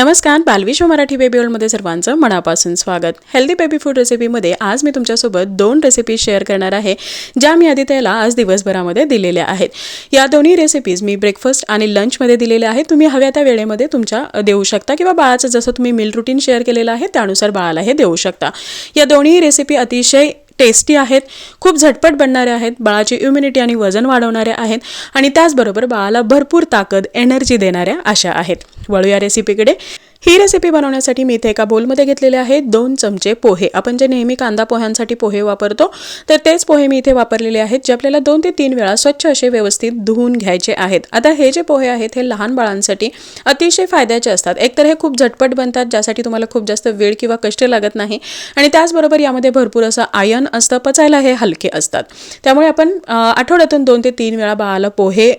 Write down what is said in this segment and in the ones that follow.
नमस्कार, बालविश्व मराठी बेबी वर्ल्डमध्ये सर्वांचं मनापासून स्वागत। हेल्दी बेबी फूड रेसिपीमध्ये आज मी तुमच्यासोबत 2 रेसिपी शेअर करणार आहे, ज्या मी आदित्यला आज दिवसभरामध्ये दिलेल्या आहेत। या दोन्ही रेसिपीज मी ब्रेकफास्ट आणि लंचमध्ये दिलेल्या आहेत। तुम्ही हव्या त्या वेळेमध्ये तुमच्या देऊ शकता किंवा बाळाचं जसं तुम्ही मील रूटीन शेअर केलेलं आहे त्यानुसार बाळाला हे देऊ शकता। या दोन्ही रेसिपी अतिशय टेस्टी आहेत, खूप झटपट बनणारे आहेत, बाळाची इम्युनिटी आणि वजन वाढवणारे आहेत आणि त्याचबरोबर बाळाला भरपूर ताकद एनर्जी देणाऱ्या अशा आहेत। वळूया रेसिपीकडे। ही रेसिपी बनवण्यासाठी मी इथे एका बोलमध्ये घेतलेले आहेत 2 चमचे पोहे। आपण जे नेहमी कांदा पोह्यांसाठी पोहे वापरतो तर तेच पोहे मी इथे वापरलेले आहेत, जे आपल्याला 2 ते 3 वेळा स्वच्छ असे व्यवस्थित धुवून घ्यायचे आहेत। आता हे जे पोहे आहेत हे लहान बाळांसाठी अतिशय फायद्याचे असतात। एकतर हे खूप झटपट बनतात, ज्यासाठी तुम्हाला खूप जास्त वेळ किंवा कष्ट लागत नाही आणि त्याचबरोबर यामध्ये भरपूर असं आयर्न असतं, पचायला हे हलके असतात। त्यामुळे आपण आठवड्यातून 2 ते 3 वेळा बाळाला पोहे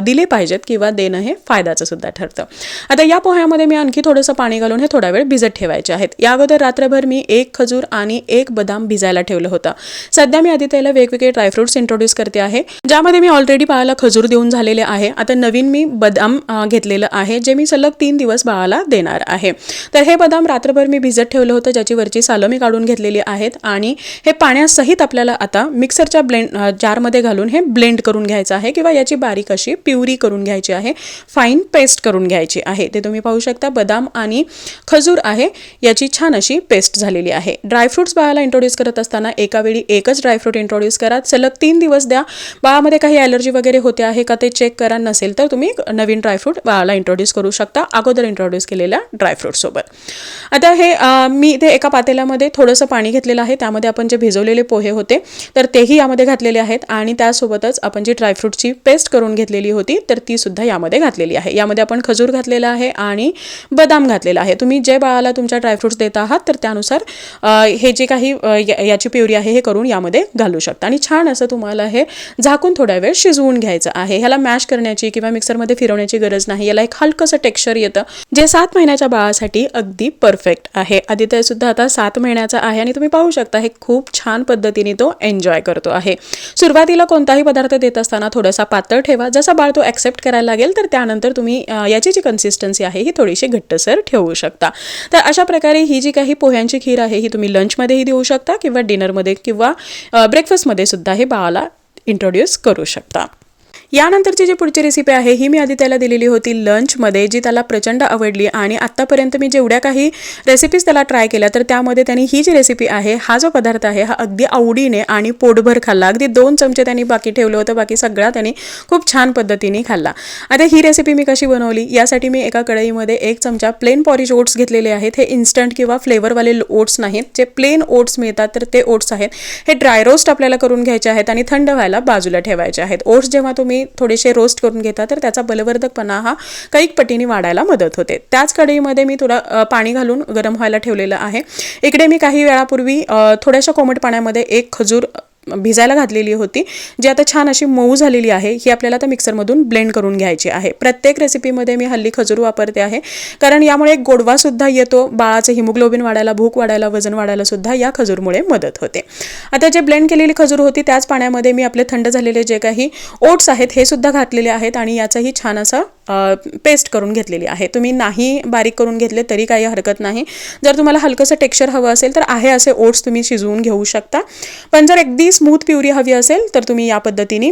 दिले पाहिजेत किंवा देणं हे फायद्याचं सुद्धा ठरतं। आता या पोह्यामध्ये मी आणखी थोडंसं पाणी घालून हे थोडा वेळ भिजत ठेवायचे आहेत। या अगोदर रात्रभर मी 1 खजूर आणि 1 बदाम भिजायला ठेवलं होतं। सध्या मी आदित्यला वेगवेगळे ड्रायफ्रुट्स इंट्रोड्यूस करते आहे, ज्यामध्ये मी ऑलरेडी बाळाला खजूर देऊन झालेले आहे। आता नवीन मी बदाम घेतलेलं आहे, जे मी सलग 3 दिवस बाळाला देणार आहे। तर हे बदाम रात्रभर मी भिजत ठेवलं होतं, ज्याची वरची सालं मी काढून घेतलेली आहेत आणि हे पाण्यासहित आपल्याला आता मिक्सरच्या जारमध्ये घालून हे ब्लेंड करून घ्यायचं आहे किंवा याची बारीक अशी प्युरी करून घ्यायची आहे, फाईन पेस्ट करून घ्यायची आहे। ते तुम्ही पाहू शकता बदाम आणि खजूर आहे याची छान अशी पेस्ट झालेली आहे। ड्रायफ्रुट्स बाळाला इंट्रोड्यूस करत असताना एका वेळी एकच ड्रायफ्रूट इंट्रोड्यूस करा, सलग 3 दिवस द्या। बाळामध्ये काही ॲलर्जी वगैरे होते आहे का ते चेक करा, नसेल तर तुम्ही नवीन ड्रायफ्रूट बाळाला इंट्रोड्यूस करू शकता अगोदर इंट्रोड्यूस केलेल्या ड्रायफ्रूट सोबत। आता हे मी इथे एका पातेल्यामध्ये थोडंसं पाणी घेतलेलं आहे, त्यामध्ये आपण जे भिजवलेले पोहे होते तर तेही यामध्ये घातलेले आहेत आणि त्यासोबतच आपण जी ड्रायफ्रूटची पेस्ट करून घेतलेली होती तर ती सुद्धा यामध्ये घातलेली आहे। यामध्ये आपण खजूर घातलेला आहे आणि बदाम घातलेला आहे। तुम्ही जे बाळाला तुमच्या ड्रायफ्रुट्स देत आहात तर त्यानुसार हे जे काही याची प्युरी आहे हे करून यामध्ये घालू शकता आणि छान असं तुम्हाला हे झाकून थोडा वेळ शिजवून घ्यायचं आहे। ह्याला मॅश करण्याची किंवा मिक्सरमध्ये फिरवण्याची गरज नाही, याला एक हलकंसं टेक्स्चर येतं, जे 7 महिन्याच्या बाळासाठी अगदी परफेक्ट आहे। आदित्य सुद्धा आता 7 महिन्याचा आहे आणि तुम्ही पाहू शकता हे खूप छान पद्धतीने तो एन्जॉय करतो आहे। सुरुवातीला कोणताही पदार्थ देत असताना थोडासा पातळ ठेवा, जसा बाळ तो ॲक्सेप्ट करायला लागेल तर त्यानंतर तुम्ही याची जी कन्सिस्टन्सी आहे ही थोडीशी घट्टसर ठेवू शकता। तर अशा प्रकारे ही जी काही पोह्यांची खीर आहे ही तुम्ही लंचमध्येही देऊ शकता किंवा डिनरमध्ये किंवा ब्रेकफास्टमध्ये सुद्धा हे बाळाला इंट्रोड्यूस करू शकता। यानंतरची जी पुढची रेसिपी आहे ही मी आदित्यला दिलेली होती लंचमध्ये, जी त्याला प्रचंड आवडली आणि आत्तापर्यंत मी जेवढ्या काही रेसिपीज त्याला ट्राय केल्या तर त्यामध्ये त्यांनी ही जी रेसिपी आहे, हा जो पदार्थ आहे हा अगदी आवडीने आणि पोटभर खाल्ला। अगदी 2 चमचे त्यांनी बाकी ठेवलं होतं, बाकी सगळा त्यांनी खूप छान पद्धतीने खाल्ला। आता ही रेसिपी मी कशी बनवली, यासाठी मी एका कढईमध्ये 1 चमचा प्लेन पॉरिश ओट्स घेतलेले आहेत। हे इन्स्टंट किंवा फ्लेवरवाले ओट्स नाहीत, जे प्लेन ओट्स मिळतात तर ते ओट्स आहेत। हे ड्राय रोस्ट आपल्याला करून घ्यायचे आहेत आणि थंड व्हायला बाजूला ठेवायचे आहेत। ओट्स जेव्हा तुम्ही थोडेसे रोस्ट करून घेता तर त्याचा बलवर्धकपणा हा कैक पटीने वाढायला मदत होते। त्याच कढईमध्ये मी थोडं पाणी घालून गरम व्हायला ठेवलेलं आहे। इकडे मी काही वेळापूर्वी थोड्याशा कोमट पाण्यामध्ये 1 खजूर भिजायला घातलेली होती, जी आता छान अशी मऊ झालेली आहे। ही आपल्याला आता मिक्सरमधून ब्लेंड करून घ्यायची आहे। प्रत्येक रेसिपीमध्ये मी हल्ली खजूर वापरते आहे, कारण यामुळे एक गोडवा सुद्धा येतो, बाळाचं हिमोग्लोबिन वाढायला, भूक वाढायला, वजन वाढायला सुद्धा या खजूरमुळे मदत होते। आता जे ब्लेंड केलेली खजूर होती त्याच पाण्यामध्ये मी आपले थंड झालेले जे काही ओट्स आहेत हे सुद्धा घातलेले आहेत आणि याचाही छान असा पेस्ट करून घेतलेली आहे। तुम्ही नाही बारीक करून घेतले तरी काही हरकत नाही। जर तुम्हाला हलकंसं टेक्स्चर हवं असेल तर आहे असे ओट्स तुम्ही शिजवून घेऊ शकता, पण जर अगदी स्मूथ प्युरी हवी असेल तर तुम्ही या पद्धतीने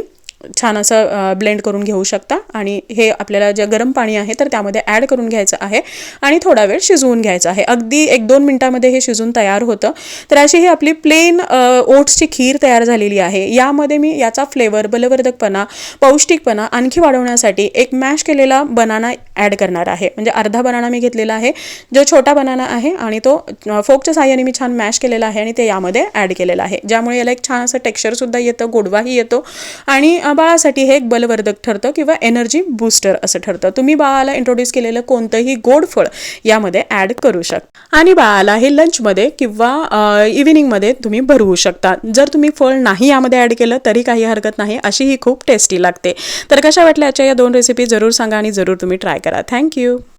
छान असं ब्लेंड करून घेऊ शकता आणि हे आपल्याला जे गरम पाणी आहे तर त्यामध्ये ॲड करून घ्यायचं आहे आणि थोडा वेळ शिजवून घ्यायचं आहे। अगदी 1-2 मिनिटामध्ये हे शिजून तयार होतं। तर अशी ही आपली प्लेन ओट्सची खीर तयार झालेली आहे। यामध्ये मी याचा फ्लेवर, बलवर्धकपणा, पौष्टिकपणा आणखी वाढवण्यासाठी एक मॅश केलेला बनाना ॲड करणार आहे। म्हणजे अर्धा बनाना मी घेतलेला आहे, जो छोटा बनाना आहे आणि तो फोकच्या साहाय्याने मी छान मॅश केलेला आहे आणि ते यामध्ये ॲड केलेलं आहे, ज्यामुळे याला एक छान असं टेक्स्चरसुद्धा येतं, गोडवाही येतो आणि बाळासाठी हे एक बलवर्धक ठरतं किंवा एनर्जी बूस्टर असं ठरतं। तुम्ही बाळाला इंट्रोड्यूस केलेलं कोणतंही गोड फळ यामध्ये ॲड करू शकता आणि बाळाला हे लंचमध्ये किंवा इव्हिनिंगमध्ये तुम्ही भरवू शकता। जर तुम्ही फळ नाही यामध्ये ॲड केलं तरी काही हरकत नाही, अशी ही खूप टेस्टी लागते। तर कशा वाटल्या आजच्या या 2 रेसिपी जरूर सांगा आणि जरूर तुम्ही ट्राय करा। थँक्यू।